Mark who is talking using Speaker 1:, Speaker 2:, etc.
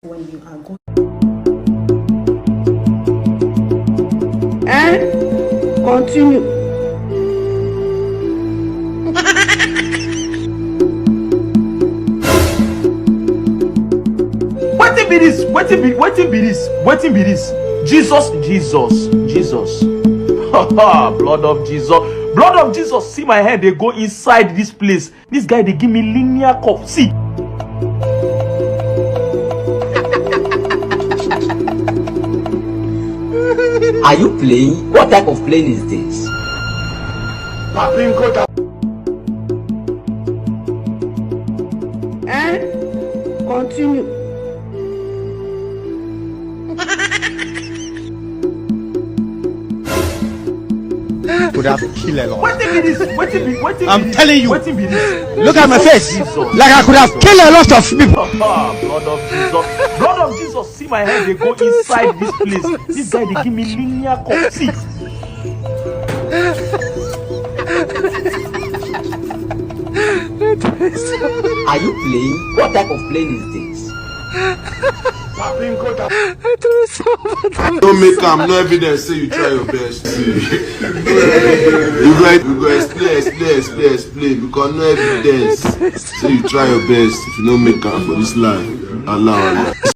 Speaker 1: when you are going. Continue.
Speaker 2: Wetin be this? Wetin be this? Jesus. Blood of Jesus. See my head, they go inside this place. This guy, they give me linear cup. See.
Speaker 3: Are you playing? What type of plane is this?
Speaker 1: Continue.
Speaker 4: Could have killed a lot.
Speaker 2: Wetin be this?
Speaker 4: I'm telling you.
Speaker 2: Wetin be this?
Speaker 4: Look at my face.
Speaker 2: Jesus.
Speaker 4: Like I could have killed a lot of people.
Speaker 2: Blood of Jesus. See my head, they go inside this place. This guy, they give me linear cup. See.
Speaker 3: Are you playing? What type of plane is this?
Speaker 5: Don't make no evidence say you try your best. You go explain because no evidence say you try your best. If you don't make for this life, Allah.